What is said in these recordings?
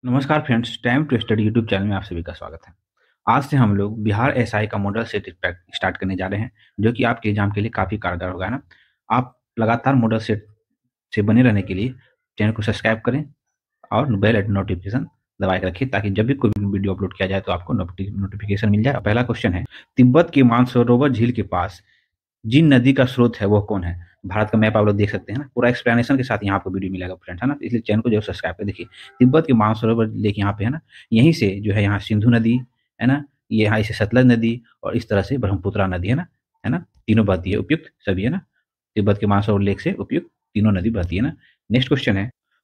नमस्कार friends, time to study YouTube channel में आप सभी का स्वागत है। आज से हम लोग बिहार एसआई का मॉडल सेट स्टार्ट करने जा रहे हैं, जो कि आपके एग्जाम के लिए काफ़ी कारगर होगा, है ना। आप लगातार मॉडल सेट से बने रहने के लिए चैनल को सब्सक्राइब करें और बेल आइकन नोटिफिकेशन दबा के रखिए, ताकि जब भी कोई वीडियो अपलोड किया जाए तो आपको नोटिफिकेशन मिल जाए। पहला क्वेश्चन है, तिब्बत की मानसरोवर झील के पास जिन नदी का स्रोत है वो कौन है? भारत का मैप आप लोग देख सकते हैं ना, पूरा एक्सप्लेनेशन के साथ यहाँ आपको वीडियो मिलेगा फ्रेंड, है ना। इसलिए चैनल को जरूर सब्सक्राइब कर देखिए। तिब्बत के मानसरोवर लेक यहाँ पे है ना, यहीं से जो है यहाँ सिंधु नदी है ना, ये यहाँ से सतलज नदी और इस तरह से ब्रह्मपुत्रा नदी है ना, तीनों बहती है, उपयुक्त सभी है ना। तिब्बत के मानसरोवर लेक से उपयुक्त तीनों नदी बहती है ना। नेक्स्ट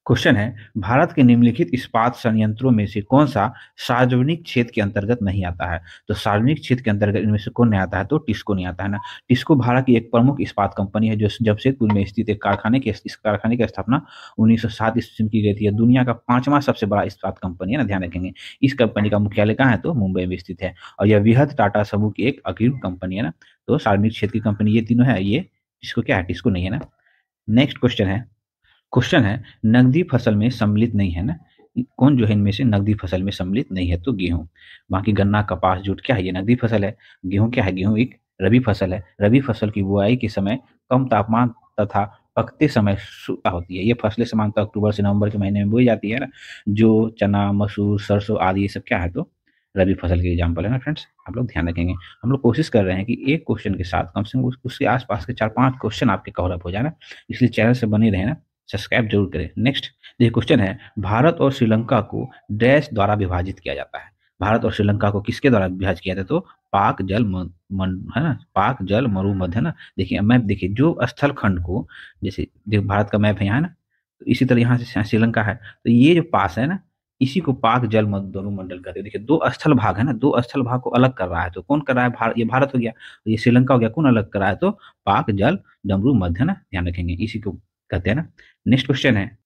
क्वेश्चन है, भारत के निम्नलिखित इस्पात संयंत्रों में से कौन सा सार्वजनिक क्षेत्र के अंतर्गत नहीं आता है? तो सार्वजनिक क्षेत्र के अंतर्गत इनमें से कौन नहीं आता है? तो टिस्को नहीं आता है ना। टिस्को भारत की एक प्रमुख इस्पात कंपनी है, जो जमशेदपुर में स्थित एक कारखाने की इस कारखाने की स्थापना 1907 ईस्वी में की गई थी। यह दुनिया का 5वां सबसे बड़ा इस्पात कंपनी है ना, ध्यान रखेंगे। इस कंपनी का मुख्यालय कहाँ है? तो मुंबई में स्थित है। और यह वृहद टाटा समूह की एक अग्रणी कंपनी है ना। तो सार्वजनिक क्षेत्र की कंपनी ये तीनों है, ये टिस्को क्या है? टिस्को नहीं है ना। नेक्स्ट क्वेश्चन है, नकदी फसल में सम्मिलित नहीं है ना। कौन जो है इनमें से नकदी फसल में सम्मिलित नहीं है? तो गेहूं। बाकी गन्ना, कपास, जूट क्या है? ये नकदी फसल है। गेहूं क्या है? गेहूं एक रबी फसल है। रबी फसल की बुआई के समय कम तापमान तथा पकते समय सूखा होती है। ये फसलें सामान्यतः अक्टूबर से नवंबर के महीने में बोई जाती है ना। जो चना, मसूर, सरसों आदि ये सब क्या है? तो रबी फसल के एग्जाम्पल है ना फ्रेंड्स, आप लोग ध्यान रखेंगे। हम लोग कोशिश कर रहे हैं कि एक क्वेश्चन के साथ कम से कम उसके आसपास के 4-5 क्वेश्चन आपके कवर अप हो जाए ना, इसलिए चैनल से बने रहे ना, सब्सक्राइब जरूर करें। नेक्स्ट ये क्वेश्चन है, भारत और श्रीलंका को डैश द्वारा विभाजित किया जाता है? भारत और श्रीलंका को किसके द्वारा विभाजित किया जाता है? तो पाक जल है ना, पाक जल मरुमध्य है ना। देखिए मैप देखिए, जो स्थल खंड को, जैसे जो भारत का मैप है यहाँ है ना, तो इसी तरह यहाँ से श्रीलंका है, तो ये जो पास है ना, इसी को पाक जल मरुमंडल कहते हैं। देखिए दो स्थल भाग है ना, दो स्थल भाग को अलग कर रहा है, तो कौन कर रहा है? भारत, ये भारत हो गया, ये श्रीलंका हो गया, कौन अलग कर रहा है? तो पाक जल डमरू मध्य ना, ध्यान रखेंगे, इसी को कहते हैं ना। नेक्स्ट क्वेश्चन है,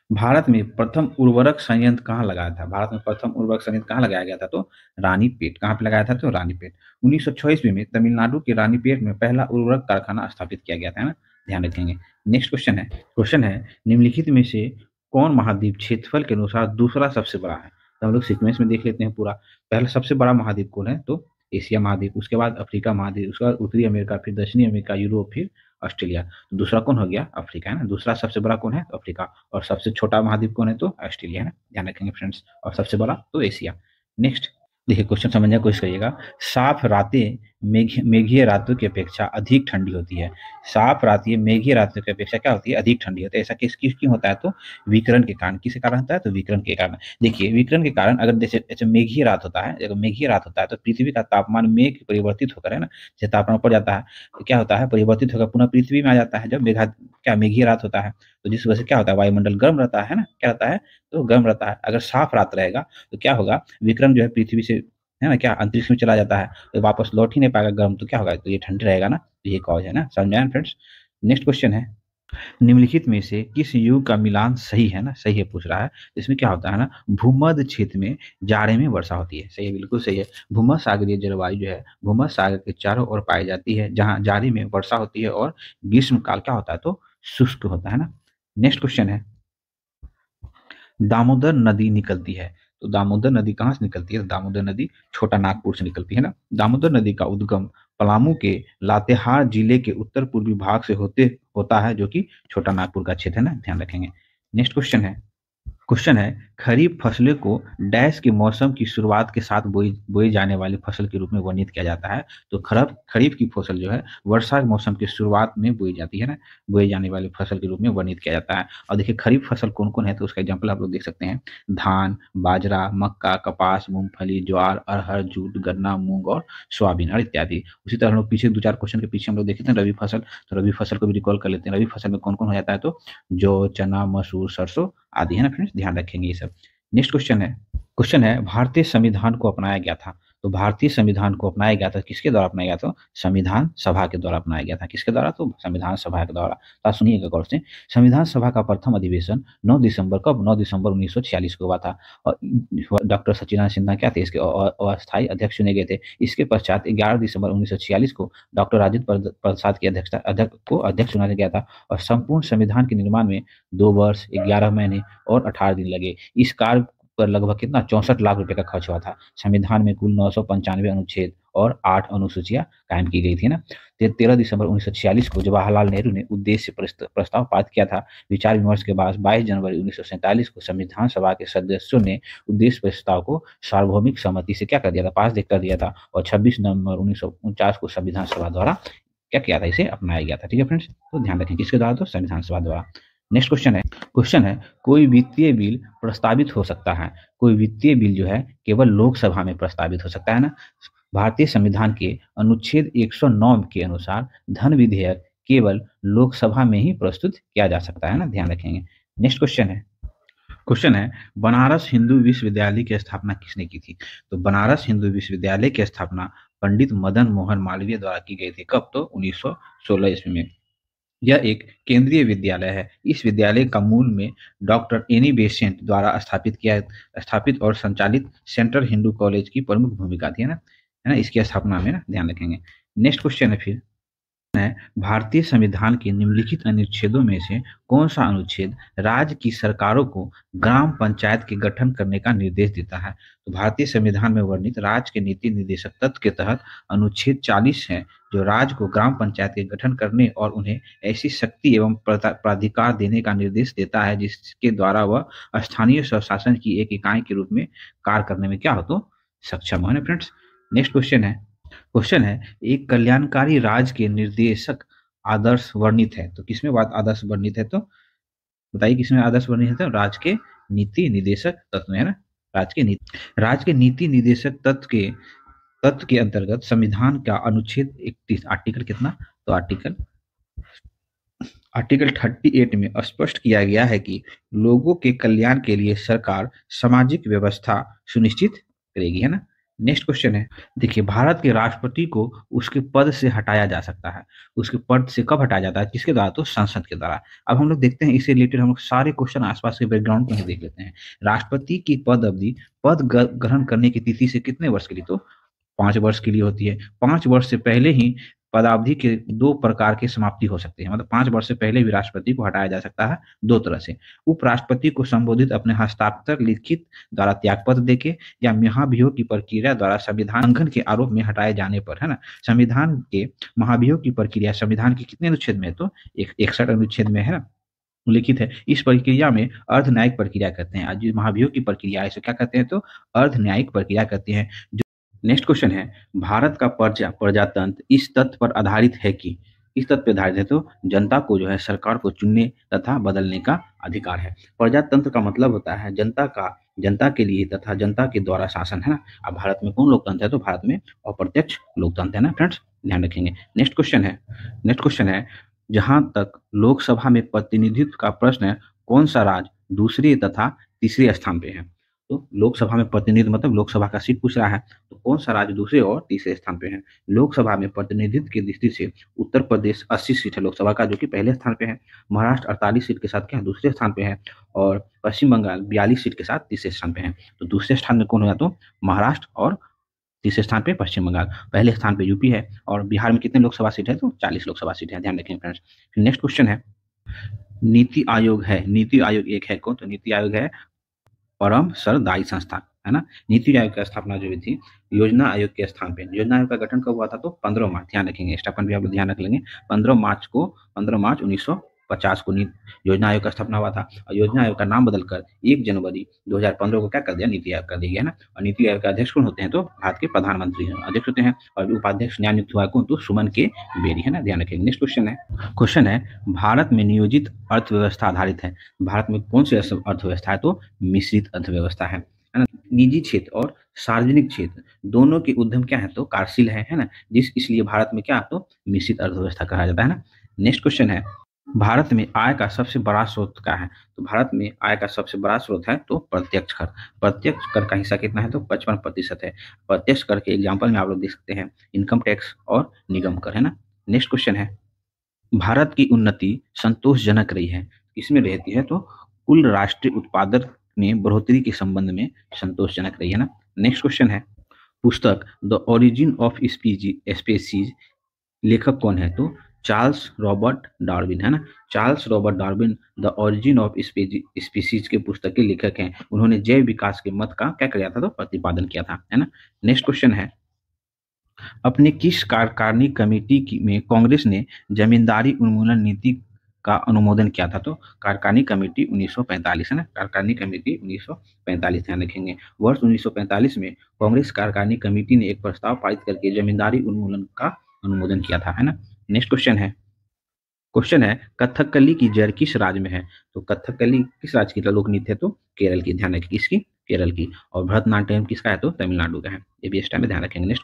भारत में प्रथम उर्वरक संयंत्र कहाँ लगाया था? भारत में प्रथम उर्वरक संयंत्र कहाँ लगाया गया था? तो रानीपेट। कहाँ पे लगाया था? तो रानीपेट। 1906 ईस्वी में तमिलनाडु के रानीपेट में पहला उर्वरक कारखाना स्थापित किया गया था, है ना, ध्यान रखेंगे। नेक्स्ट क्वेश्चन है, निम्नलिखित में से कौन महाद्वीप क्षेत्रफल के अनुसार दूसरा सबसे बड़ा है? तो हम लोग सीक्वेंस में देख लेते हैं पूरा। पहला सबसे बड़ा महाद्वीप कौन है? तो एशिया महाद्वीप, उसके बाद अफ्रीका महाद्वीप, उसके बाद उत्तरी अमेरिका, फिर दक्षिणी अमेरिका, यूरोप, फिर ऑस्ट्रेलिया। तो दूसरा कौन हो गया? अफ्रीका, है ना। दूसरा सबसे बड़ा कौन है? तो अफ्रीका। और सबसे छोटा महाद्वीप कौन है? तो ऑस्ट्रेलिया, है ना, ध्यान रखेंगे फ्रेंड्स। और सबसे बड़ा तो एशिया। नेक्स्ट देखिए, क्वेश्चन समझने की कोशिश करिएगा। साफ रातें मेघीय रातों की अपेक्षा अधिक ठंडी होती है। साफ रातें मेघीय रातों की अपेक्षा क्या होती है? अधिक ठंडी होती है। ऐसा किस क्यों होता है? तो विकिरण के कारण। किस कारण होता है? तो विकिरण के कारण। देखिए विकिरण के कारण, अगर जैसे जैसे मेघीय रात होता है, अगर मेघीय रात होता है तो पृथ्वी का तापमान मेघ परिवर्तित होकर, है ना, जैसे तापमान ऊपर जाता है तो क्या होता है? परिवर्तित होकर पुनः पृथ्वी में आ जाता है, जब क्या मेघीय रात होता है। तो जिस वजह से क्या होता है? वायुमंडल गर्म रहता है ना, क्या रहता है? तो गर्म रहता है। अगर साफ रात रहेगा तो क्या होगा? विक्रम जो है पृथ्वी से, है ना, क्या अंतरिक्ष में चला जाता है, तो वापस लौट ही नहीं पाएगा गर्म, तो क्या होगा? तो ये ठंड रहेगा ना, तो ये कॉज है ना, समझ में आया फ्रेंड्स। नेक्स्ट क्वेश्चन है, निम्नलिखित में से किस युग का मिलान सही है ना? सही है पूछ रहा है। इसमें क्या होता है ना, भूमध्य क्षेत्र में जाड़े में वर्षा होती है। सही है, बिल्कुल सही है। भूमध्य सागरीय जलवायु जो है भूमध्य सागर के चारों ओर पाई जाती है, जहाँ जाड़े में वर्षा होती है और ग्रीष्म काल क्या होता है? तो शुष्क होता है ना। नेक्स्ट क्वेश्चन है, दामोदर नदी निकलती है, तो दामोदर नदी कहाँ से निकलती है? तो दामोदर नदी छोटा नागपुर से निकलती है ना। दामोदर नदी का उद्गम पलामू के लातेहार जिले के उत्तर पूर्वी भाग से होते होता है, जो कि छोटा नागपुर का क्षेत्र है ना, ध्यान रखेंगे। नेक्स्ट क्वेश्चन है, खरीफ फसलों को डैश के मौसम की शुरुआत के साथ बोई जाने वाली फसल के रूप में वर्णित किया जाता है। तो खरीफ की फसल जो है वर्षा के मौसम की शुरुआत में बोई जाती है ना, बोई जाने वाली फसल के रूप में वर्णित किया जाता है। और देखिए खरीफ फसल कौन कौन है, तो उसका एग्जाम्पल आप लोग देख सकते हैं। धान, बाजरा, मक्का, कपास, मूंगफली, ज्वार, अरहर, जूट, गन्ना, मूंग और सोयाबीन और इत्यादि। उसी तरह हम लोग पीछे 2-4 क्वेश्चन के पीछे हम लोग देखे थे रबी फसल, तो रबी फसल को भी रिकॉल कर लेते हैं। रबी फसल में कौन कौन हो जाता है? तो जौ, चना, मसूर, सरसों आदि, है ना फ्रेंड्स, ध्यान रखेंगे ये सब। नेक्स्ट क्वेश्चन है, भारतीय संविधान को अपनाया गया था। तो भारतीय संविधान को अपनाया गया था, किसके द्वारा अपनाया गया था? संविधान सभा के द्वारा अपनाया गया था। किसके द्वारा? तो संविधान सभा के द्वारा। तो आप सुनिएगा गौर से। संविधान सभा का प्रथम अधिवेशन 9 दिसंबर, कब? 9 दिसंबर 1946 को हुआ था। और डॉक्टर सच्चिदानंद सिन्हा क्या थे? इसके अस्थायी अध्यक्ष चुने गए थे। इसके पश्चात 11 दिसंबर 1946 को डॉक्टर राजेंद्र प्रसाद की अध्यक्ष चुना गया था। और संपूर्ण संविधान के निर्माण में 2 वर्ष, 11 महीने और 18 दिन लगे। इस कार्य पर लगभग कितना 64 लाख रुपए का खर्च हुआ था। संविधान में कुल 995 अनुच्छेद और 8 अनुसूचियां कायम की गई थी ना। 13 दिसंबर 1946 को जवाहरलाल नेहरू ने उद्देश्य प्रस्ताव पारित किया था। विचार विमर्श के बाद 22 जनवरी 1947 को संविधान सभा के सदस्यों ने उद्देश्य प्रस्ताव को सार्वभौमिक सहमति से क्या कर दिया था, पास कर दिया था। और 26 नवंबर 1949 को संविधान सभा द्वारा क्या किया था, इसे अपनाया गया था। ठीक है फ्रेंड्स, तो ध्यान रखें किसके द्वारा, तो संविधान सभा द्वारा। नेक्स्ट क्वेश्चन है कोई वित्तीय बिल प्रस्तावित हो सकता है। कोई वित्तीय बिल जो है केवल लोकसभा में प्रस्तावित हो सकता है ना। भारतीय संविधान के अनुच्छेद 109 के अनुसार धन विधेयक केवल लोकसभा में ही प्रस्तुत किया जा सकता है ना, ध्यान रखेंगे। नेक्स्ट क्वेश्चन है बनारस हिंदू विश्वविद्यालय की स्थापना किसने की थी। तो बनारस हिंदू विश्वविद्यालय की स्थापना पंडित मदन मोहन मालवीय द्वारा की गई थी। कब, तो 1916 ईस्वी में। यह एक केंद्रीय विद्यालय है। इस विद्यालय का मूल में डॉक्टर एनी बेसेंट द्वारा स्थापित और संचालित सेंट्रल हिंदू कॉलेज की प्रमुख भूमिका थी, है ना, इसकी स्थापना में ना, ध्यान रखेंगे। नेक्स्ट क्वेश्चन है फिर भारतीय संविधान के निम्नलिखित अनुच्छेदों में से कौन सा अनुच्छेद राज्य की सरकारों को ग्राम पंचायत के गठन करने का निर्देश देता है। तो भारतीय संविधान में वर्णित राज्य के नीति निर्देशक तत्व के तहत अनुच्छेद 40 है, जो राज्य को ग्राम पंचायत के गठन करने और उन्हें ऐसी शक्ति एवं प्राधिकार देने का निर्देश देता है जिसके द्वारा वह स्थानीय स्वशासन की एक इकाई के रूप में कार्य करने में क्या हो, तो सक्षम हो। फ्रेंड्स, नेक्स्ट क्वेश्चन है एक कल्याणकारी राज्य के निर्देशक आदर्श वर्णित है। तो किसमें बात आदर्श वर्णित है, तो बताइए किसमें आदर्श वर्णित है, तो राज्य के नीति निर्देशक तत्व में, है ना। राज्य के नीति निर्देशक तत्व के अंतर्गत संविधान का अनुच्छेद 31 आर्टिकल कितना, तो आर्टिकल 38 में स्पष्ट किया गया है कि लोगों के कल्याण के लिए सरकार सामाजिक व्यवस्था सुनिश्चित करेगी, है ना। नेक्स्ट क्वेश्चन है, देखिए भारत के राष्ट्रपति को उसके पद से हटाया जा सकता है। उसके पद से कब हटाया जाता है, किसके द्वारा, तो संसद के द्वारा। अब हम लोग देखते हैं इससे रिलेटेड हम लोग सारे क्वेश्चन आसपास के बैकग्राउंड को ही देख लेते हैं। राष्ट्रपति की पद अवधि पद ग्रहण करने की तिथि से कितने वर्ष के लिए, तो 5 वर्ष के लिए होती है। 5 वर्ष से पहले ही पदावधि के 2 प्रकार की समाप्ति हो सकती है। मतलब 5 वर्ष से पहले भी राष्ट्रपति को हटाया जा सकता है 2 तरह से। उपराष्ट्रपति को संबोधित अपने हस्ताक्षर लिखित द्वारा त्यागपत्र देके, या महाभियोग की प्रक्रिया द्वारा संविधान उल्लंघन के आरोप में हटाए जाने पर, है ना। संविधान के महाभियोग की प्रक्रिया संविधान के कितने अनुच्छेद में, तो 61 अनुच्छेद में, है ना, उल्लिखित है। इस प्रक्रिया में अर्ध न्यायिक प्रक्रिया करते हैं। आज महाभियोग की प्रक्रिया इसे क्या कहते हैं, तो अर्ध न्यायिक प्रक्रिया करते हैं। नेक्स्ट क्वेश्चन है भारत का प्रजातंत्र इस तथ्य पर आधारित है कि, इस तथ्य पर आधारित है तो जनता को जो है सरकार को चुनने तथा बदलने का अधिकार है। प्रजातंत्र का मतलब होता है जनता के लिए तथा जनता के द्वारा शासन, है ना। अब भारत में कौन लोकतंत्र है, तो भारत में अप्रत्यक्ष लोकतंत्र है ना फ्रेंड्स, ध्यान रखेंगे। नेक्स्ट क्वेश्चन है जहां तक लोकसभा में प्रतिनिधित्व का प्रश्न है, कौन सा राज्य दूसरे तथा तीसरे स्थान पे है। तो लोकसभा में प्रतिनिधित्व मतलब लोकसभा का सीट पूछ रहा है, तो कौन सा राज्य दूसरे और तीसरे स्थान पे है। लोकसभा में प्रतिनिधित्व की दृष्टि से उत्तर प्रदेश 80 सीट है लोकसभा का, जो कि पहले स्थान पे है। महाराष्ट्र 48 सीट के साथ क्या दूसरे स्थान पे है, और पश्चिम बंगाल 42 सीट के साथ तीसरे स्थान पे है। तो दूसरे स्थान में कौन होगा, तो महाराष्ट्र, और तीसरे स्थान पे पश्चिम बंगाल। पहले स्थान पे यूपी है। और बिहार में कितने लोकसभा सीट है, तो 40 लोकसभा सीट है, ध्यान रखें फ्रेंड्स। नेक्स्ट क्वेश्चन है नीति आयोग है, नीति आयोग एक है कौन, तो नीति आयोग है परम सरदायी संस्था, है ना। नीति आयोग की स्थापना जो हुई थी योजना आयोग के स्थान पे। योजना आयोग का गठन कब हुआ था, तो 15 मार्च, ध्यान रखेंगे, स्टापन भी आप लोग ध्यान रख लेंगे। 15 मार्च 1950 को योजना आयोग का स्थापना हुआ था। और योजना आयोग का नाम बदलकर 1 जनवरी 2015 को क्या कर दिया, नीति आयोग कर दिया, है ना। और नीति आयोग के अध्यक्ष कौन होते हैं, तो भारत के प्रधानमंत्री अध्यक्ष होते हैं। और उपाध्यक्ष न्याय नियुक्त हुआ कौन, तो सुमन के बेरी, है ना, ध्यान रखेंगे। नेक्स्ट क्वेश्चन है भारत में नियोजित अर्थव्यवस्था आधारित है। भारत में कौन सी अर्थव्यवस्था है, तो मिश्रित अर्थव्यवस्था है ना। निजी क्षेत्र और सार्वजनिक क्षेत्र दोनों के उद्यम क्या है, तो कार्यशील है ना। इसलिए भारत में क्या, तो मिश्रित अर्थव्यवस्था कहा जाता है ना। नेक्स्ट क्वेश्चन है भारत में आय का सबसे बड़ा स्रोत क्या है। तो भारत में आय का सबसे बड़ा स्रोत है तो प्रत्यक्ष कर। प्रत्यक्ष कर का हिस्सा कितना है, तो 55% है। प्रत्यक्ष कर के एग्जाम्पल में आप लोग देख सकते हैं इनकम टैक्स और निगम कर, है ना। नेक्स्ट क्वेश्चन है भारत की उन्नति संतोषजनक रही है, इसमें रहती है तो कुल राष्ट्रीय उत्पादन में बढ़ोतरी के संबंध में संतोषजनक रही है ना। नेक्स्ट क्वेश्चन है पुस्तक द ओरिजिन ऑफ स्पीसीज लेखक कौन है, तो चार्ल्स रॉबर्ट डार्विन, है ना। Charles Robert Darwin the origin of species के पुस्तक के लेखक हैं। उन्होंने जैव विकास के मत का क्या किया था, तो प्रतिपादन किया था, है ना। नेक्स्ट क्वेश्चन है, अपने किस कार्यकारिणी कमेटी में कांग्रेस ने जमींदारी उन्मूलन नीति का अनुमोदन किया था, तो कार्यकारिणी कमेटी 1945, है ना। कार्यकारिणी कमेटी 1945 ध्यान रखेंगे। वर्ष 1945 में कांग्रेस कार्यकारिणी कमेटी ने एक प्रस्ताव पारित करके जमींदारी उन्मूलन का अनुमोदन किया था, है ना। नेक्स्ट क्वेश्चन है कथकली की जड़ किस राज्य में है, तो कथकली किस राज्य की लोक नृत्य है, तो केरल की, ध्यान रखें किसकी, केरल की। और भरतनाट्यम किसका है, तो तमिलनाडु का है। ये भी इस टाइम में ध्यान रखेंगे। नेक्स्ट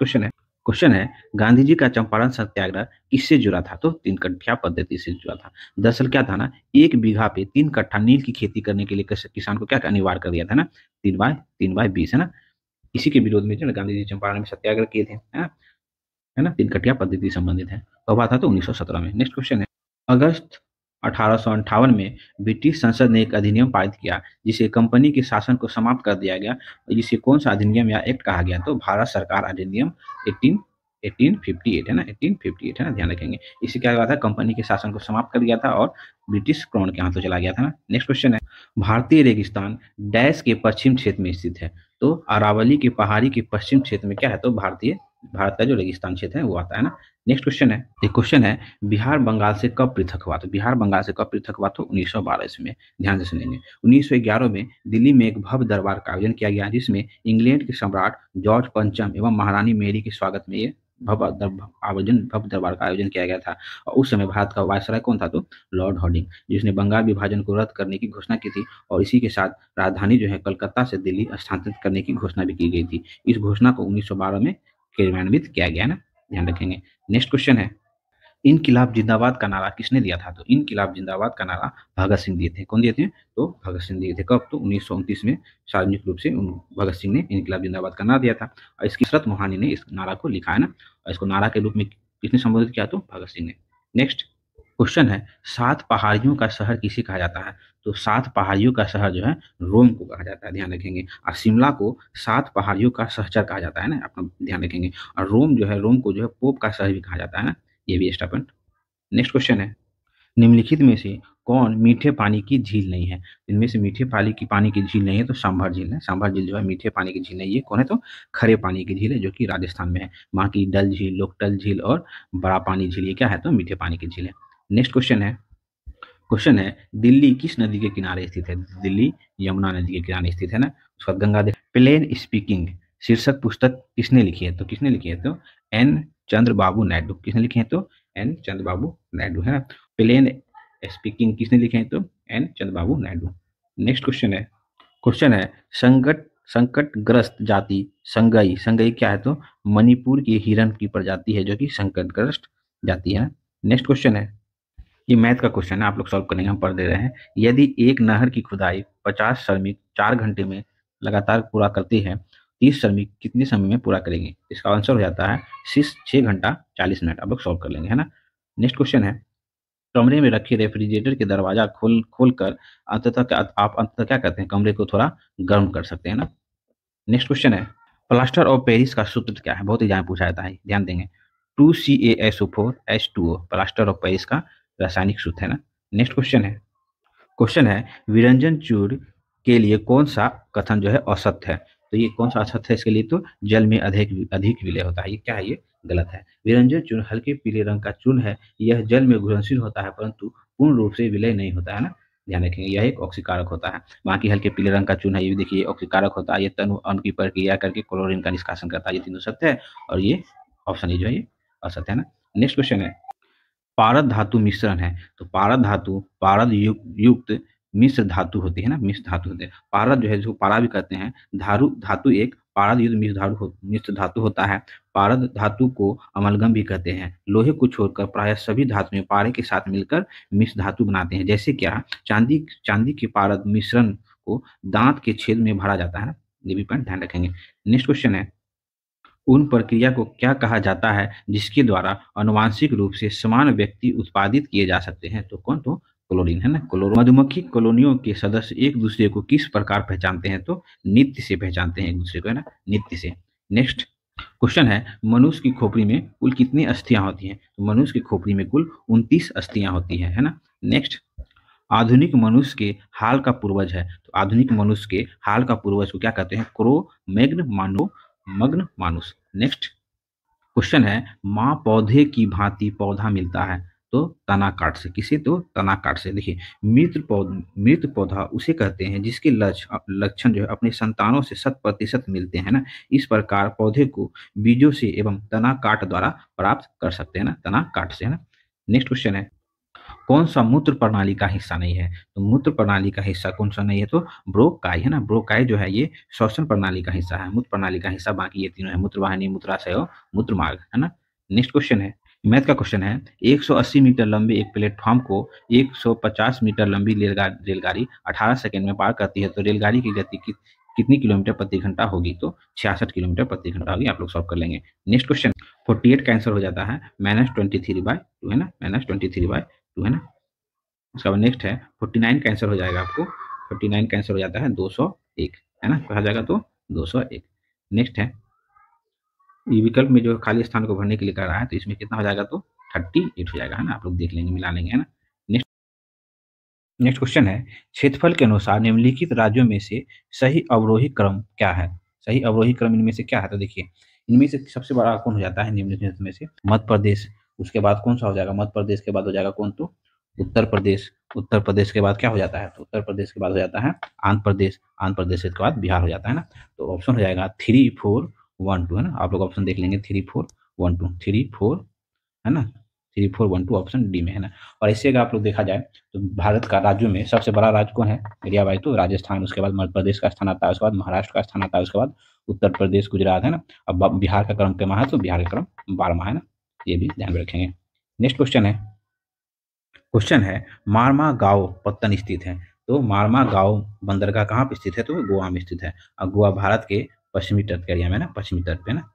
क्वेश्चन है गांधी जी का चंपारण सत्याग्रह किससे जुड़ा था, तो 3 कट्ठा पद्धति से जुड़ा था। दरअसल क्या था ना, 1 बीघा पे 3 कट्ठा नील की खेती करने के लिए किसान को क्या अनिवार्य कर दिया था ना, 3/20, है ना। इसी के विरोध में जो गांधी जी चंपारण में सत्याग्रह किए थे, है ना। 3 कट्ठा पद्धति संबंधित है। कब आता था, 1917 में। नेक्स्ट क्वेश्चन है, अगस्त 1858 में ब्रिटिश संसद ने एक अधिनियम पारित किया जिसे कंपनी के शासन को समाप्त कर दिया गया। जिसे कौन सा अधिनियम या एक्ट कहा गया, तो भारत सरकार अधिनियम 1858, है ना, 1858, है ना, ध्यान रखेंगे। इससे क्या हुआ था, कंपनी के शासन को समाप्त कर दिया था और ब्रिटिश क्राउन के हाथों चला गया था ना। नेक्स्ट क्वेश्चन है, भारतीय रेगिस्तान डैश के पश्चिम क्षेत्र में स्थित है, तो अरावली की पहाड़ी के पश्चिम क्षेत्र में क्या है, तो भारत का जो रेगिस्तान क्षेत्र है वो आता है ना। नेक्स्ट क्वेश्चन है, एक क्वेश्चन है, बिहार बंगाल से कब पृथक हुआ, तो बिहार बंगाल से कब पृथक हुआ, तो 1912 ईस्वी में। ध्यान से सुनेंगे। 1911 में दिल्ली में एक भव्य दरबार का आयोजन किया गया जिसमें इंग्लैंड के सम्राट जॉर्ज पंचम एवं महारानी मेरी के स्वागत में ये भव्य दरबार का आयोजन किया गया था। और उस समय भारत का वायसराय कौन था, तो लॉर्ड हार्डिंग, जिसने बंगाल विभाजन को रद्द करने की घोषणा की थी। और इसी के साथ राजधानी जो है कलकत्ता से दिल्ली स्थानांतरित करने की घोषणा भी की गई थी। इस घोषणा को 1912 में क्रियान्वित किया गया ना, ध्यान रखेंगे। नेक्स्ट क्वेश्चन है, इनकिलाब जिंदाबाद का नारा किसने दिया था, तो इनकिलाब जिंदाबाद का नारा भगत सिंह दिए थे। कौन दिए थे, तो भगत सिंह दिए थे। कब, तो 1929 में सार्वजनिक रूप से भगत सिंह ने इनकिलाब जिंदाबाद का नारा दिया था। और इसकी हसरत मोहानी ने इस नारा को लिखा है ना, और इसको नारा के रूप में किसने संबोधित किया, तो भगत सिंह ने। नेक्स्ट क्वेश्चन है, 7 पहाड़ियों का शहर किसे कहा जाता है, तो 7 पहाड़ियों का शहर जो है रोम को कहा जाता है, ध्यान रखेंगे। और शिमला को 7 पहाड़ियों का शहर कहा जाता है ना, अपना ध्यान रखेंगे। और रोम जो है, रोम को जो है पोप का शहर भी कहा जाता है ना, ये भी एक्स्ट्रा पॉइंट। नेक्स्ट क्वेश्चन है, निम्नलिखित में से कौन मीठे पानी की झील नहीं है, इनमें से मीठे पानी की झील नहीं है, तो सांभर झील है। सांभर झील जो है मीठे पानी की झील नहीं है। कौन है, तो खरे पानी की झील है जो कि राजस्थान में है। वहाँ की डल झील, लोकटल झील और बड़ा पानी झील, ये क्या है, तो मीठे पानी की झील है। नेक्स्ट क्वेश्चन है दिल्ली किस नदी के किनारे स्थित है, दिल्ली यमुना नदी के किनारे स्थित है ना। उसका गंगा देख, प्लेन स्पीकिंग शीर्षक पुस्तक किसने लिखी है, तो किसने लिखी है, तो एन चंद्रबाबू नायडू। किसने लिखे हैं, तो एन चंद्रबाबू नायडू, है ना। प्लेन स्पीकिंग किसने लिखे हैं, तो N Chandrababu Naidu. Next question है संकट संकटग्रस्त जाति संगई, संगई क्या है, तो मणिपुर की हिरण की प्रजाति है जो कि संकटग्रस्त जाति है। नेक्स्ट क्वेश्चन है, ये मैथ का क्वेश्चन है, आप लोग सॉल्व करेंगे, हम पढ़ दे रहे हैं। यदि एक नहर की खुदाई 50 श्रमिक 4 घंटे में लगातार पूरा करते हैं, 30 श्रमिक कितने समय में पूरा करेंगे, इसका आंसर हो जाता है 6 घंटा 40 मिनट। आप लोग सॉल्व कर लेंगे, है ना। नेक्स्ट क्वेश्चन है, कमरे में रखे रेफ्रिजरेटर के दरवाजा खोल कर आप अंततः क्या करते हैं, कमरे को थोड़ा गर्म कर सकते हैं ना। नेक्स्ट क्वेश्चन है, प्लास्टर ऑफ पेरिस का सूत्र क्या है, बहुत ही जहाँ पूछा जाता है, ध्यान देंगे। 2CaSO4H2O प्लास्टर ऑफ पेरिस का रासायनिक सूत्र है ना। नेक्स्ट क्वेश्चन है विरंजन चूर्ण के लिए कौन सा कथन जो है असत्य है, तो ये कौन सा असत्य है, इसके लिए तो जल में अधिक अधिक विलय होता है, ये क्या है, ये गलत है। विरंजन चूर्ण हल्के पीले रंग का चूर्ण है, यह जल में घुलनशील होता है परंतु पूर्ण रूप से विलय नहीं होता है ना, ध्यान रखेंगे। यह एक ऑक्सीकारक होता है। बाकी हल्के पीले रंग का चूर्ण है, ये भी देखिए ऑक्सीकारक होता है, ये तनु अणु की प्रक्रिया करके क्लोरीन का निष्कासन करता है। ये तीनों सत्य है और ये ऑप्शन ये जो है ये असत्य है ना। नेक्स्ट क्वेश्चन है, पारद धातु मिश्रण है, तो पारद धातु पारद युक्त मिश्र धातु होती है ना, मिश्र धातु होते हैं। पारद जो है जिसको पारा भी कहते हैं, धातु एक पारद युक्त मिश्र धातु होता है। पारद धातु को अमलगम भी कहते हैं। लोहे को छोड़कर प्रायः सभी धातुएं पारे के साथ मिलकर मिश्र धातु बनाते हैं। जैसे क्या, चांदी के पारद मिश्रण को दांत के छेद में भरा जाता है ना, ये भी पॉइंट ध्यान रखेंगे। नेक्स्ट क्वेश्चन है, उन प्रक्रिया को क्या कहा जाता है जिसके द्वारा आनुवांशिक रूप से समान व्यक्ति उत्पादित किए जा सकते हैं, तो कौन, तो क्लोरीन, है ना। क्लोरो मधुमक्खी कॉलोनियों के सदस्य एक दूसरे को किस प्रकार पहचानते हैं, तो नित्य से पहचानते हैं एक दूसरे को, है ना, नित्य से। नेक्स्ट क्वेश्चन है मनुष्य की खोपड़ी में कुल कितनी अस्थियां होती हैं? तो मनुष्य की खोपड़ी में कुल 29 अस्थियां होती हैं, है ना। नेक्स्ट, आधुनिक मनुष्य के हाल का पूर्वज है। तो आधुनिक मनुष्य के हाल का पूर्वज को क्या कहते हैं? क्रो मैग्न मानो मग्न मानुष। नेक्स्ट क्वेश्चन है माँ पौधे की भांति पौधा मिलता है तो तना काट से। किसे? तो तना काट से। देखिए, मृत पौधा उसे कहते हैं जिसके लक्षण जो है अपने संतानों से 100% मिलते हैं ना। इस प्रकार पौधे को बीजों से एवं तना काट द्वारा प्राप्त कर सकते हैं ना, तना काट से, है ना। नेक्स्ट क्वेश्चन है कौन सा मूत्र प्रणाली का हिस्सा नहीं है? तो मूत्र प्रणाली का हिस्सा कौन सा नहीं है? तो ब्रोकाई, है ना। ब्रोकाई जो है ये श्वसन प्रणाली का हिस्सा है, मूत्र प्रणाली का हिस्सा बाकी ये तीनों है, मूत्रवाहिनी, मूत्राशय और मूत्र मार्ग, है ना। नेक्स्ट क्वेश्चन है मैथ का क्वेश्चन है 180 मीटर लंबे एक प्लेटफॉर्म को 150 मीटर लंबी रेलगाड़ी 18 सेकंड में पार करती है तो रेलगाड़ी की गति कितनी किलोमीटर प्रति घंटा होगी? तो 66 किलोमीटर प्रति घंटा होगी। आप लोग सॉल्व कर लेंगे। नेक्स्ट क्वेश्चन 48 कैंसिल हो जाता है -23/2, है ना, -23/2, है ना। उसके बाद नेक्स्ट है 49 कैंसिल हो जाएगा आपको, 49 कैंसिल हो जाता है 201, है ना, कहा जाएगा तो 201। नेक्स्ट है ये विकल्प में जो खाली स्थान को भरने के लिए कर रहा है तो इसमें कितना हो जाएगा? तो 38 हो जाएगा, है ना। आप लोग देख लेंगे, मिला लेंगे, है ना। नेक्स्ट नेक्स्ट क्वेश्चन है क्षेत्रफल के अनुसार निम्नलिखित राज्यों में से सही अवरोही क्रम क्या है? सही अवरोही क्रम इनमें से क्या है? तो देखिए, इनमें से सबसे बड़ा कौन हो जाता है निम्नलिखित में से? मध्य प्रदेश। उसके बाद कौन सा हो जाएगा? मध्य प्रदेश के बाद हो जाएगा कौन? तो उत्तर प्रदेश। उत्तर प्रदेश के बाद क्या हो जाता है? तो उत्तर प्रदेश के बाद हो जाता है आंध्र प्रदेश। आंध्र प्रदेश के बाद बिहार हो जाता है ना। तो ऑप्शन हो जाएगा 3, 4, 1, 2, है ना। आप लोग ऑप्शन देख लेंगे 3, 4, 1, 2, 3, 4, है ना, 3, 4, 1, 2 ऑप्शन डी में, है ना। और इससे अगर आप लोग देखा जाए तो भारत का राज्यों में सबसे बड़ा राज्य कौन है एरिया वाइज? तो राजस्थान। उसके बाद मध्य प्रदेश का स्थान आता है, उसके बाद महाराष्ट्र का स्थान आता है, उसके बाद उत्तर प्रदेश, गुजरात, है ना। अब बिहार का क्रम क्या है? तो बिहार का क्रम 12वां, है ना। ये भी ध्यान में रखेंगे। नेक्स्ट क्वेश्चन है मारमा गांव पत्तन स्थित है। तो मारमा गांव बंदरगाह कहाँ पे स्थित है? तो गोवा में स्थित है। और गोवा भारत के पश्चिमी तट के एरिया में, ना, पश्चिमी तट पे, ना।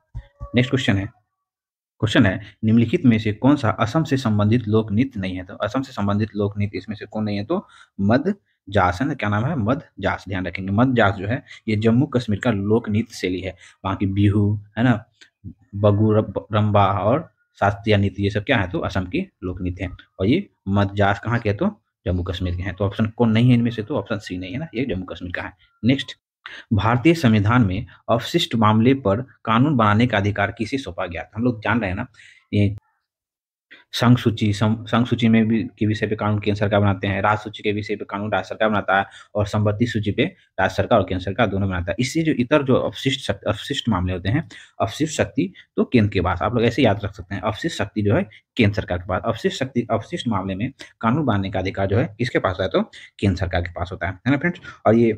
नेक्स्ट क्वेश्चन है निम्नलिखित में से कौन सा असम से संबंधित लोक नृत्य नहीं है? तो असम से संबंधित लोक नृत्य इसमें से कौन नहीं है? तो मद जास, है ना। क्या नाम है? मद जास। ध्यान रखेंगे, मद जास जो है ये जम्मू कश्मीर का लोक नृत्य शैली है। वहाँ की बिहू, है ना, बगु रंबा और शास्त्रीय नृत्य, ये सब क्या है? तो असम की लोक नृत्य है। और ये मद जास कहाँ के है? तो जम्मू कश्मीर के हैं। तो ऑप्शन कौन नहीं है इनमें से? तो ऑप्शन सी नहीं है ना, ये जम्मू कश्मीर का है। नेक्स्ट, भारतीय संविधान में अवशिष्ट मामले पर कानून बनाने का अधिकार किसे सौंपा गया था? हम लोग जान रहे हैं ना, ये संघ सूची में भी के विषय पे कानून केंद्र सरकार बनाते हैं, राज्य सूची के विषय पे कानून राज्य सरकार बनाता है, और संपत्ति सूची पे राज्य सरकार और केंद्र सरकार दोनों बनाता है। इससे जो इतर जो अवशिष्ट मामले होते हैं, अवशिष्ट शक्ति तो केंद्र के पास। आप लोग ऐसे याद रख सकते हैं, अवशिष्ट शक्ति जो है केंद्र सरकार के पास, अवशिष्ट मामले में कानून बनाने का अधिकार जो है किसके पास होता है? तो केंद्र सरकार के पास होता है ना फ्रेंड्स। और ये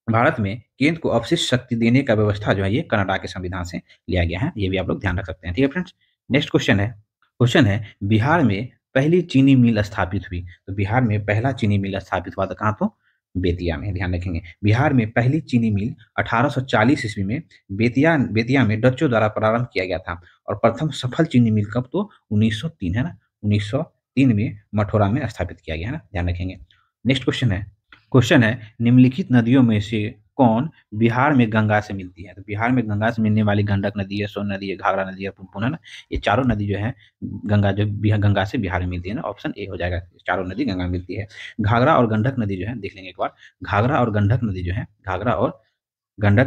भारत में केंद्र को अवशिष्ट शक्ति देने का व्यवस्था जो है ये कनाडा के संविधान से लिया गया है। ये भी आप लोग ध्यान रख सकते हैं, ठीक है फ्रेंड्स। नेक्स्ट क्वेश्चन है बिहार में पहली चीनी मिल स्थापित हुई। तो बिहार में पहला चीनी मिल स्थापित हुआ था कहाँ? तो बेतिया में। ध्यान रखेंगे, बिहार में पहली चीनी मिल 1840 ईस्वी में बेतिया में डच्चों द्वारा प्रारंभ किया गया था। और प्रथम सफल चीनी मिल कब? तो 1903, है ना, 1903 में मठोरा में स्थापित किया गया, है ना। ध्यान रखेंगे। नेक्स्ट क्वेश्चन है निम्नलिखित नदियों में से कौन बिहार में गंगा से मिलती है? तो बिहार में गंगा से मिलने वाली गंडक नदी है, सोन नदी है, घाघरा नदी है, पुनपुन, है ना। ये चारों नदी जो है गंगा से बिहार में मिलती है ना। ऑप्शन ए हो जाएगा, चारों नदी गंगा में मिलती है। घाघरा और गंडक नदी जो है देख लेंगे एक बार। घाघरा और गंडक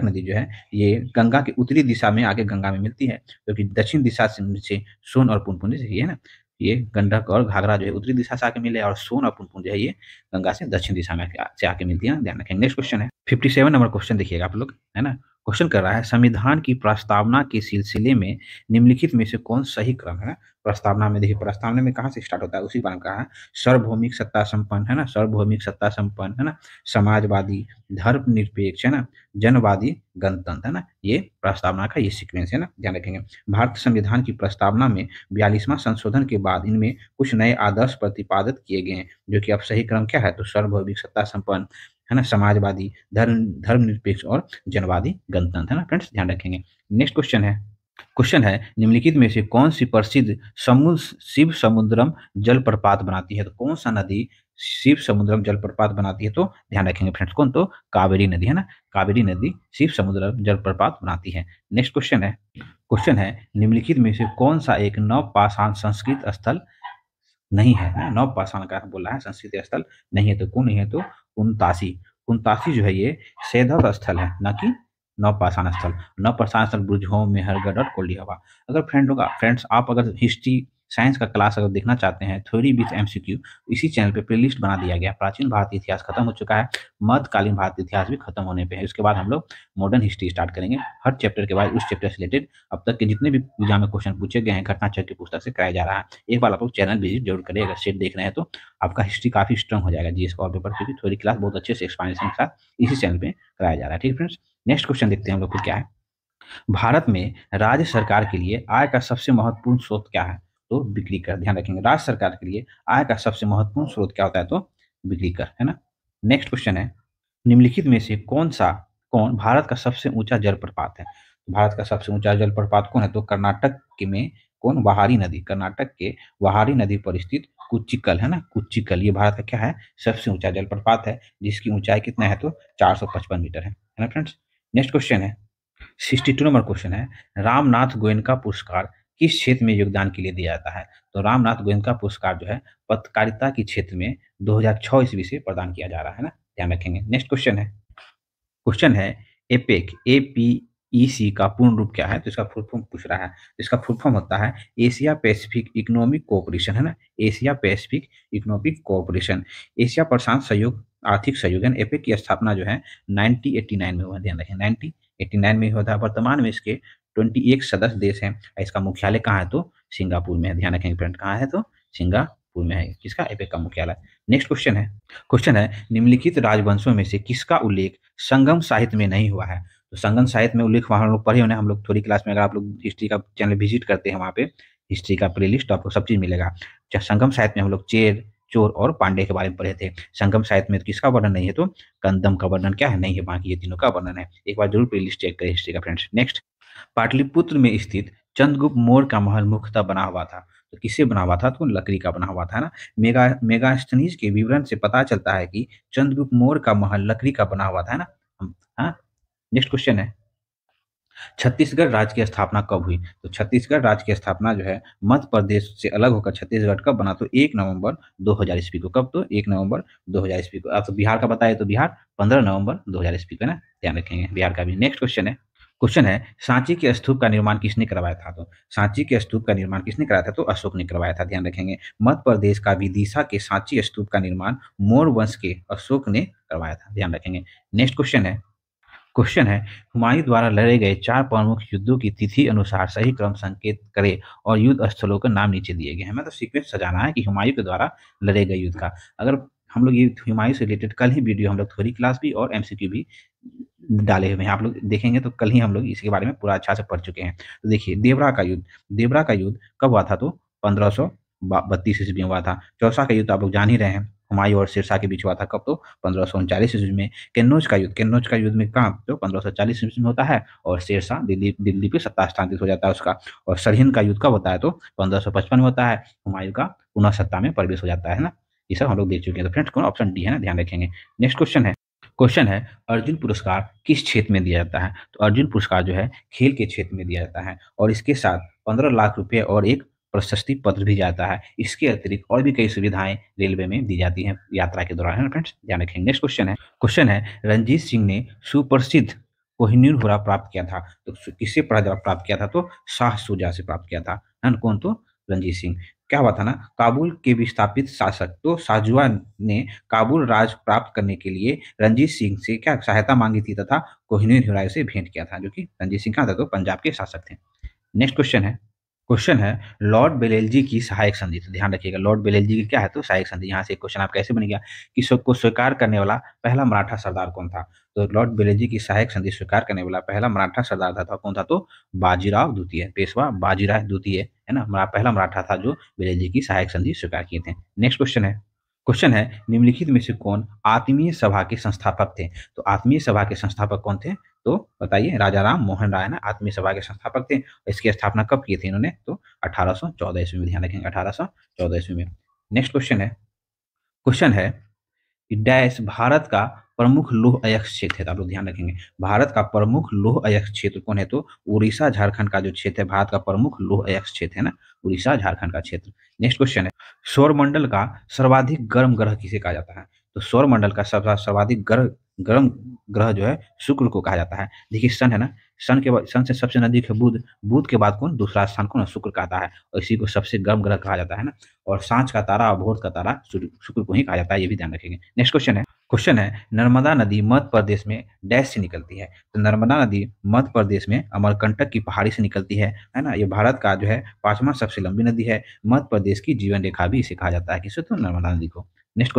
नदी जो है ये गंगा की उत्तरी दिशा में आके गंगा में मिलती है, क्योंकि दक्षिण दिशा से सोन और पुनपुन से, है ना, ये गंडक और घाघरा जो है उत्तरी दिशा से आके मिले, और सोन और पुनपुन जो है ये गंगा से दक्षिण दिशा में से आके मिलती है ना। ध्यान रखेंगे। नेक्स्ट क्वेश्चन है 57 नंबर क्वेश्चन देखिएगा आप लोग, है ना। क्वेश्चन कर रहा है संविधान की प्रस्तावना के सिलसिले में निम्नलिखित में से कौन सही क्रम है? प्रस्तावना में देखिए, प्रस्तावना में कहाँ से स्टार्ट होता है? उसी बारे में कहा है, सार्वभौमिक सत्ता संपन्न, है ना, सार्वभौमिक सत्ता संपन्न, है ना, समाजवादी, धर्मनिरपेक्ष, है ना, जनवादी, गणतंत्र, है ना। ये प्रस्तावना का ये सीक्वेंस है ना, ध्यान रखेंगे। भारतीय संविधान की प्रस्तावना में 42वां संशोधन के बाद इनमें कुछ नए आदर्श प्रतिपादित किए गए हैं, जो कि अब सही क्रम क्या है? तो सार्वभौमिक सत्ता संपन्न, है ना, समाजवादी, धर्मनिरपेक्ष और जनवादी, गणतंत्र, है ना फ्रेंड्स। ध्यान रखेंगे। नेक्स्ट क्वेश्चन है क्वेश्चन है, निम्नलिखित में से कौन सी प्रसिद्ध शिव समुद्रम जलप्रपात बनाती है? तो कौन सा नदी शिव समुद्रम जलप्रपात बनाती है? तो ध्यान रखेंगे फ्रेंड्स, कौन? तो कावेरी नदी है ना, कावेरी नदी शिव समुद्रम जलप्रपात बनाती है। नेक्स्ट क्वेश्चन है, निम्नलिखित में से कौन सा एक नवपाषाण संस्कृत स्थल नहीं है ना? नवपाषाण का बोला है संस्कृत स्थल नहीं है, तो कौन नहीं है? तो कुंतासी। कुंतासी जो है ये सैधव स्थल है, ना कि नवपाषाण स्थल। नवपाषाण स्थल बुझाऊ, मेहरगढ़ और कोल्डी हवा। अगर फ्रेंड्स आप अगर हिस्ट्री साइंस का क्लास अगर देखना चाहते हैं, थ्योरी विथ एमसीक्यू, इसी चैनल पे प्लेलिस्ट बना दिया गया। प्राचीन भारतीय इतिहास खत्म हो चुका है, मध्यकालीन भारतीय इतिहास भी खत्म होने पे है। उसके बाद हम लोग मॉडर्न हिस्ट्री स्टार्ट करेंगे। हर चैप्टर के बाद उस चैप्टर से रिलेटेड अब तक के जितने भी एग्जाम में क्वेश्चन पूछे गए हैं, घटनाचक्र की पुस्तक से कराया जा रहा है। एक बार आप लोग चैनल विजिट जरूर करिए, अगर सेट देख रहे हैं तो आपका हिस्ट्री काफी स्ट्रांग हो जाएगा जीएस का पेपर, क्योंकि थ्योरी क्लास बहुत अच्छे से एक्सप्लेनेशन के साथ इसी चैनल पे कराया जा रहा है। ठीक है फ्रेंड्स, नेक्स्ट क्वेश्चन देखते हैं हम लोग को क्या है। भारत में राज्य सरकार के लिए आय का सबसे महत्वपूर्ण स्रोत क्या है? तो बिक्री कर। ध्यान रखेंगे, राज्य सरकार के लिए आय का सबसे महत्वपूर्ण स्रोत क्या होता है? तो बिक्री कर, है ना। नेक्स्ट क्वेश्चन है, निम्नलिखित में से कौन भारत का सबसे ऊंचा जलप्रपात है? भारत का सबसे ऊंचा जलप्रपात कौन है? तो कर्नाटक के में कौन? वहारी नदी। कर्नाटक के वहारी नदी पर स्थित कुच्चिकल है ना, कुच्चिकल, ये भारत का क्या है? सबसे ऊंचा जलप्रपात है, जिसकी ऊंचाई कितना है? तो 455 मीटर है ना फ्रेंड्स। नेक्स्ट क्वेश्चन है, 62 नंबर क्वेश्चन है, रामनाथ गोयनका पुरस्कार किस क्षेत्र में योगदान के लिए दिया जाता है? तो रामनाथ गोयनका पुरस्कार जो है पत्रकारिता के क्षेत्र में 2006 ईस्वी से प्रदान किया जा रहा है ना, ध्यान रखेंगे। नेक्स्ट क्वेश्चन है एपेक, APEC का पूर्ण रूप क्या है? तो इसका फुल फॉर्म पूछ रहा है। इसका फुल फॉर्म होता है एशिया पैसिफिक इकोनॉमिक कोऑपरेशन, है ना, Asia Pacific economic cooperation, Asia प्रशांत सहयोग आर्थिक सहयोग है। एपेक की स्थापना जो है 1989 में हुआ, ध्यान रखें 1989 में हुआ था। वर्तमान में इसके 21 सदस्य देश हैं। इसका मुख्यालय कहाँ है? तो सिंगापुर में है, ध्यान रखेंगे फ्रेंड, कहाँ है? तो सिंगापुर में है किसका? एपेक का मुख्यालय। नेक्स्ट क्वेश्चन है, निम्नलिखित राजवंशों में से किसका उल्लेख संगम साहित्य में नहीं हुआ है? तो संगम साहित्य में उल्लेख वहाँ हम लोग पढ़े होने, हम लोग थोड़ी क्लास में, अगर आप लोग हिस्ट्री का चैनल विजिट करते हैं, वहाँ पे हिस्ट्री का प्लेलिस्ट तो आपको सब चीज मिलेगा। संगम साहित्य में हम लोग चेर, चोर और पांडे के बारे में पढ़े थे। संगम साहित्य में तो किसका वर्णन नहीं है? तो कंदम का वर्णन क्या है? नहीं है, बाकी ये तीनों का वर्णन है। एक बार जरूर प्लेलिस्ट चेक करें हिस्ट्री का फ्रेंड्स। नेक्स्ट, पाटलिपुत्र में स्थित चंद्रगुप्त मौर्य का महल मुख्यतः बना हुआ था, तो किससे बना हुआ था? तो लकड़ी का बना हुआ था ना। मेगास्थनीज के विवरण से पता चलता है कि चंद्रगुप्त मौर्य का महल लकड़ी का बना हुआ था, है ना। हाँ, नेक्स्ट क्वेश्चन है, छत्तीसगढ़ राज्य की स्थापना कब हुई? तो छत्तीसगढ़ राज्य की स्थापना जो है मध्य प्रदेश से अलग होकर छत्तीसगढ़ कब बना? तो 1 नवंबर 2000 ईस्वी को। कब? तो 1 नवंबर 2000 ईस्वी को। आप तो बिहार का बताए तो बिहार 15 नवंबर 2000 ईस्वी को, है ना, ध्यान रखेंगे बिहार का भी। नेक्स्ट क्वेश्चन है, सांची के स्तूप का निर्माण किसने करवाया था? तो सांची के स्तूप का निर्माण किसने कराया था? तो अशोक ने करवाया था, ध्यान रखेंगे। मध्य प्रदेश का विदिशा के सांची स्तूप का निर्माण मौर्य वंश के अशोक ने करवाया था, ध्यान रखेंगे। नेक्स्ट क्वेश्चन है, हुमायूं द्वारा लड़े गए 4 प्रमुख युद्धों की तिथि अनुसार सही क्रम संकेत करें और युद्ध स्थलों का नाम नीचे दिए गए हैं। मतलब सीक्वेंस सजाना है कि हुमायूं के द्वारा लड़े गए युद्ध का। अगर हम लोग ये हुमायूं से रिलेटेड कल ही वीडियो हम लोग थ्योरी क्लास भी और एमसीक्यू भी डाले हुए हैं, आप लोग देखेंगे तो कल ही हम लोग इसके बारे में पूरा अच्छा से पढ़ चुके हैं। तो देखिए, देवरा का युद्ध कब हुआ था? तो 1532 ईस्वी में हुआ था। चौसा का युद्ध आप लोग जान ही रहे हैं, हुमायूं और शेरशाह के बीच हुआ था। कब? तो 1539 ईस्वी में। कन्नौज का युद्ध में कहाँ? तो 1540 ईस्वी में होता है, और शेरशाह दिल्ली पे सत्ता स्थानांतरित हो जाता है उसका। और सरहिंद का युद्ध कब होता है? तो 1555 में होता है। हुमायूं का पुनः सत्ता में प्रवेश हो जाता है ना। ये सब हम लोग देख चुके हैं। तो फ्रेंड्स, कौन? ऑप्शन डी है ना, ध्यान रखेंगे। नेक्स्ट क्वेश्चन है, अर्जुन पुरस्कार किस क्षेत्र में दिया जाता है? तो अर्जुन पुरस्कार जो है खेल के क्षेत्र में दिया जाता है, और इसके साथ 15 लाख रुपए और एक प्रशस्ति पत्र भी जाता है। इसके अतिरिक्त और भी कई सुविधाएं रेलवे में दी जाती हैं यात्रा के दौरान, है ना फ्रेंड्स, ध्यान रखेंगे। नेक्स्ट क्वेश्चन है, रंजीत सिंह ने सुप्रसिद्ध कोहिनूर हीरा प्राप्त किया था, तो किससे प्राप्त किया था? तो शाह शुजा से प्राप्त किया था, है ना। कौन? तो रंजीत सिंह। क्या हुआ था ना, काबुल के विस्थापित शासक तो शाहजहां ने काबुल राज प्राप्त करने के लिए रंजीत सिंह से क्या सहायता मांगी थी, तथा कोहिनूर हीरा से भेंट किया था, जो कि रंजीत सिंह कहाँ था? तो पंजाब के शासक थे। नेक्स्ट क्वेश्चन है लॉर्ड बेलेल्जी की सहायक संधि। तो ध्यान रखिएगा, लॉर्ड बेलेल्जी की क्या है? तो सहायक संधि। यहाँ से क्वेश्चन आप कैसे बन गया कि को स्वीकार करने वाला पहला मराठा सरदार कौन था? तो लॉर्ड बेलेल्जी की सहायक संधि स्वीकार करने वाला पहला मराठा सरदार था कौन था? तो बाजीराव द्वितीय, पेशवा बाजीराव द्वितीय, है ना, पहला मराठा था जो बेलेल्जी की सहायक संधि स्वीकार किए थे। नेक्स्ट क्वेश्चन है, निम्नलिखित में से कौन आत्मीय सभा के संस्थापक थे? तो आत्मीय सभा के संस्थापक कौन थे? तो बताइए, राजा राम मोहन राय ना आत्मीय सभा के संस्थापक थे। इसकी स्थापना कब की थी इन्होंने? तो 1814 ईस्वी में। ध्यान रखेंगे 1814 ईस्वी में। नेक्स्ट क्वेश्चन है कि डैश भारत का प्रमुख लौह अयस्क क्षेत्र है। तो आप लोग ध्यान रखेंगे, भारत का प्रमुख लौह अयस्क क्षेत्र कौन है? तो उड़ीसा झारखंड का जो क्षेत्र है, भारत का प्रमुख लौह अयस्क क्षेत्र है ना, उड़ीसा झारखंड का क्षेत्र। नेक्स्ट क्वेश्चन है, सौरमंडल का सर्वाधिक गर्म ग्रह किसे कहा जाता है? तो सौरमंडल का सर्वाधिक गर्म ग्रह जो है शुक्र को कहा जाता है। देखिए सन है ना, सन से सबसे नजदीक है बुध, बुध के बाद कौन? दूसरा स्थान कौन? शुक्र का आता है, और इसी को सबसे गर्म ग्रह कहा जाता है ना। और सांझ का तारा और भोर का तारा शुक्र को ही कहा जाता है, ये भी ध्यान रखेंगे। नेक्स्ट क्वेश्चन है नर्मदा नदी मध्य प्रदेश में डैश से निकलती है? तो नर्मदा नदी मध्य प्रदेश में अमरकंटक की पहाड़ी से निकलती है ना। ये भारत का जो है 5वां सबसे लंबी नदी है। मध्य प्रदेश की जीवन रेखा भी इसे कहा जाता है, किसे? तो नर्मदा नदी को। नेक्स्ट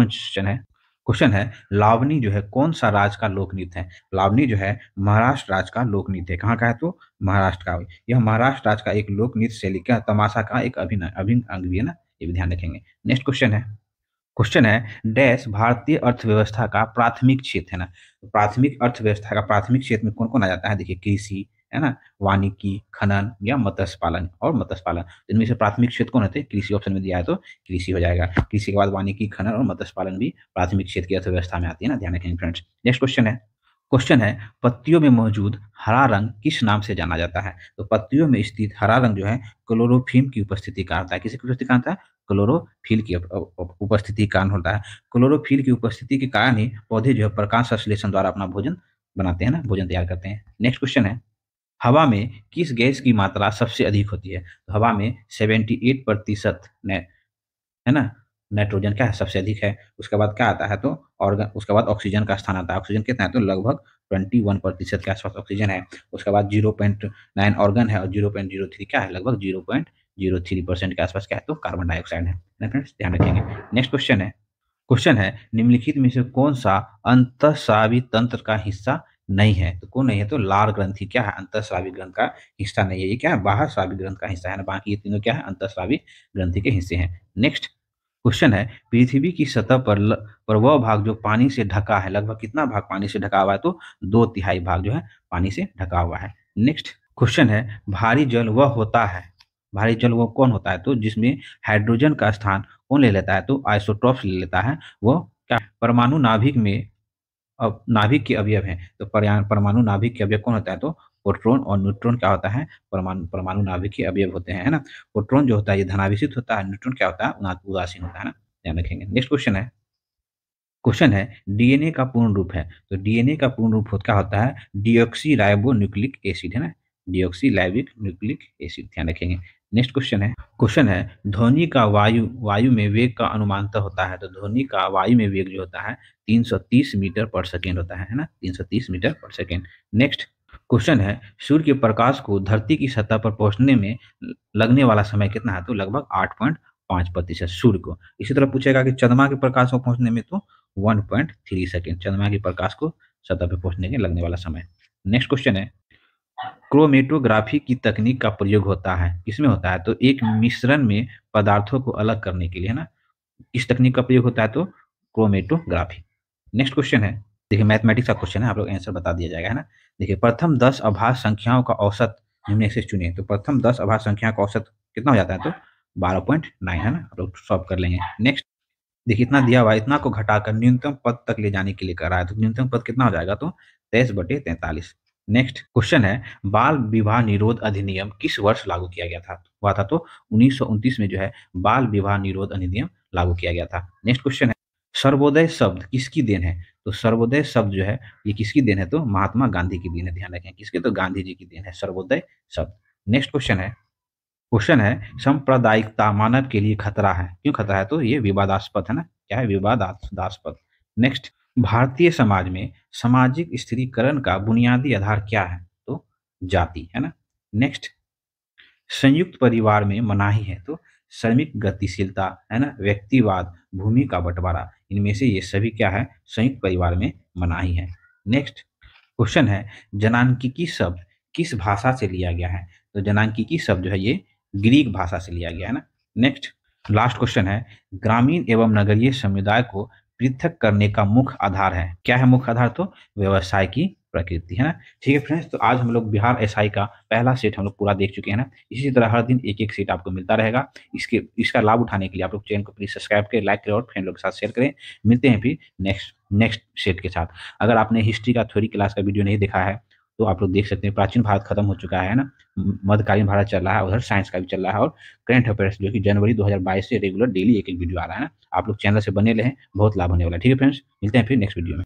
क्वेश्चन है लावनी जो है कौन सा राज्य का लोक नृत्य है? लावनी जो है महाराष्ट्र राज्य का लोक नृत्य है। कहाँ का है? तो महाराष्ट्र का। यह महाराष्ट्र राज्य का एक लोक नृत्य शैली का तमाशा का एक अभिन्न अंग भी है ना, ये भी ध्यान रखेंगे। नेक्स्ट क्वेश्चन है डैश भारतीय अर्थव्यवस्था का प्राथमिक क्षेत्र है ना। तो प्राथमिक अर्थव्यवस्था का प्राथमिक क्षेत्र में कौन कौन आ जाता है? देखिए कृषि है ना, वानिकी, खनन या मत्स्य पालन। इनमें से प्राथमिक क्षेत्र कौन होते हैं? कृषि ऑप्शन में दिया है तो कृषि हो जाएगा। कृषि के बाद वानिकी, खनन और मत्स्य पालन भी प्राथमिक क्षेत्र की अर्थव्यवस्था में आती है ना, ध्यान रखेंगे फ्रेंड्स। नेक्स्ट क्वेश्चन है पत्तियों में मौजूद हरा रंग किस नाम से जाना जाता है? तो पत्तियों में स्थित हरा रंग जो है क्लोरोफिल की उपस्थिति का होता है। किसी की उपस्थिति का होता है? क्लोरोफिल की उपस्थिति के कारण होता है। क्लोरोफिल की उपस्थिति के कारण ही पौधे जो है प्रकाश संश्लेषण द्वारा अपना भोजन बनाते हैं ना, भोजन तैयार करते हैं। नेक्स्ट क्वेश्चन है हवा में किस गैस की मात्रा सबसे अधिक होती है? तो हवा में 78% है ना, नाइट्रोजन क्या है? सबसे अधिक है। उसके बाद क्या आता है? तो ऑर्गन, उसके बाद ऑक्सीजन का स्थान आता है। ऑक्सीजन कितना है? तो लगभग 21% के आसपास ऑक्सीजन है। उसके बाद 0.9 ऑर्गन है, और 0.03 क्या है? लगभग 0.03% के आसपास क्या है? तो कार्बन डाइऑक्साइड है ना फ्रेंड्स, ध्यान रखेंगे। नेक्स्ट क्वेश्चन है निम्नलिखित में से कौन सा अंतःस्रावी तंत्र का हिस्सा नहीं है? तो कौन नहीं है? तो लार ग्रंथि क्या है? अंतःस्रावी ग्रंथ का हिस्सा नहीं है। ये क्या है? बाह्य स्रावी ग्रंथ का हिस्सा है ना। बाकी ये तीनों क्या है? अंतःस्रावी ग्रंथि के हिस्से हैं। नेक्स्ट क्वेश्चन है पृथ्वी की सतह पर वह भाग जो पानी से ढका है, लगभग कितना भाग पानी से ढका हुआ है? तो 2/3 भाग जो है पानी से ढका हुआ है। नेक्स्ट क्वेश्चन है भारी जल वह होता है, भारी जल वो कौन होता है? तो जिसमें हाइड्रोजन का स्थान कौन ले लेता है? तो आइसोटॉप्स ले लेता है। वो क्या? परमाणु नाभिक में, अब नाभिक के अवयव हैं। तो परमाणु नाभिक के अवयव कौन होता है? तो प्रोटॉन और न्यूट्रॉन क्या होता है? परमाणु नाभिक के अवयव होते हैं, है ना। प्रोटॉन जो होता है ये धनावेशित होता है, न्यूट्रॉन क्या होता है? उदासीन होता है ना, ध्यान रखेंगे। नेक्स्ट क्वेश्चन है डीएनए का पूर्ण रूप है। तो डीएनए का पूर्ण रूप क्या होता है? डीऑक्सी राइबो न्यूक्लिक एसिड है ना, डीऑक्सी राइबिक न्यूक्लिक एसिड, ध्यान रखेंगे। नेक्स्ट क्वेश्चन है ध्वनि का वायु में वेग का अनुमानतः होता है। तो ध्वनि का वायु में वेग जो होता है 330 मीटर पर सेकेंड होता है ना, 330 मीटर पर सेकेंड। नेक्स्ट क्वेश्चन है सूर्य के प्रकाश को धरती की सतह पर पहुंचने में लगने वाला समय कितना है? तो लगभग 8.5% सूर्य को। इसी तरह पूछेगा कि चंद्रमा के प्रकाश को पहुंचने में, तो 1.3 सेकेंड चंद्रमा के प्रकाश को सतह पर पहुंचने के लगने वाला समय। नेक्स्ट क्वेश्चन है क्रोमेटोग्राफी की तकनीक का प्रयोग होता है, किसमें होता है? तो एक मिश्रण में पदार्थों को अलग करने के लिए, है ना। इस तकनीक का प्रयोग होता है तो क्रोमेटोग्राफी। नेक्स्ट क्वेश्चन है, देखिए मैथमेटिक्स का क्वेश्चन है, आप लोग आंसर बता दिया जाएगा, है ना। देखिए प्रथम 10 अभाज्य संख्याओं का औसत निम्न से चुनिए। तो प्रथम 10 अभाज्य संख्या का औसत कितना हो जाता है? तो 12.9 है ना, आप लोग सॉल्व कर लेंगे। नेक्स्ट देखिए इतना दिया हुआ है, इतना को घटाकर न्यूनतम पद तक ले जाने के लिए कर रहा है, तो न्यूनतम पद कितना हो जाएगा? तो 23/43। नेक्स्ट क्वेश्चन है बाल विवाह निरोध अधिनियम किस वर्ष लागू किया गया था? तो 1929 में जो है बाल विवाह निरोध अधिनियम लागू किया गया था। नेक्स्ट क्वेश्चन है सर्वोदय शब्द किसकी देन है? तो सर्वोदय शब्द जो है ये किसकी देन है? तो महात्मा गांधी की देन है, ध्यान रखें किसके? तो गांधी जी की देन है सर्वोदय शब्द। नेक्स्ट क्वेश्चन है सांप्रदायिकता मानव के लिए खतरा है, क्यों खतरा है? तो ये विवादास्पद है ना, क्या है? विवादास्पद। नेक्स्ट भारतीय समाज में सामाजिक स्थिरीकरण का बुनियादी आधार क्या है? तो जाति, है ना। नेक्स्ट संयुक्त परिवार में मनाही है, तो श्रमिक गतिशीलता, है ना, व्यक्तिवाद, भूमि का बंटवारा, इनमें से ये सभी क्या है? संयुक्त परिवार में मनाही है। नेक्स्ट क्वेश्चन है जनांकिकी शब्द किस भाषा से लिया गया है? तो जनांकिकी शब्द जो है ये ग्रीक भाषा से लिया गया है ना। नेक्स्ट लास्ट क्वेश्चन है ग्रामीण एवं नगरीय समुदाय को पृथक करने का मुख्य आधार है, क्या है मुख्य आधार? तो व्यवसाय की प्रकृति, है ना? ठीक है फ्रेंड्स, तो आज हम लोग बिहार एसआई का पहला सेट हम लोग पूरा देख चुके हैं ना। इसी तरह हर दिन एक-एक सेट आपको मिलता रहेगा। इसका लाभ उठाने के लिए आप लोग चैनल को प्लीज़ सब्सक्राइब करें, लाइक करें और फ्रेंड लोग के साथ शेयर करें। मिलते हैं फिर नेक्स्ट नेक्स्ट सेट के साथ। अगर आपने हिस्ट्री का थ्योरी क्लास का वीडियो नहीं देखा है, तो आप लोग देख सकते हैं। प्राचीन भारत खत्म हो चुका है ना? मध्यकालीन भारत चल रहा है, उधर साइंस का भी चल रहा है और करंट अफेयर्स जो कि जनवरी 2022 से रेगुलर डेली एक-एक वीडियो आ रहा है ना। आप लोग चैनल से बने रहें, बहुत लाभ होने वाला है। ठीक है फ्रेंड्स, मिलते हैं फिर नेक्स्ट वीडियो में।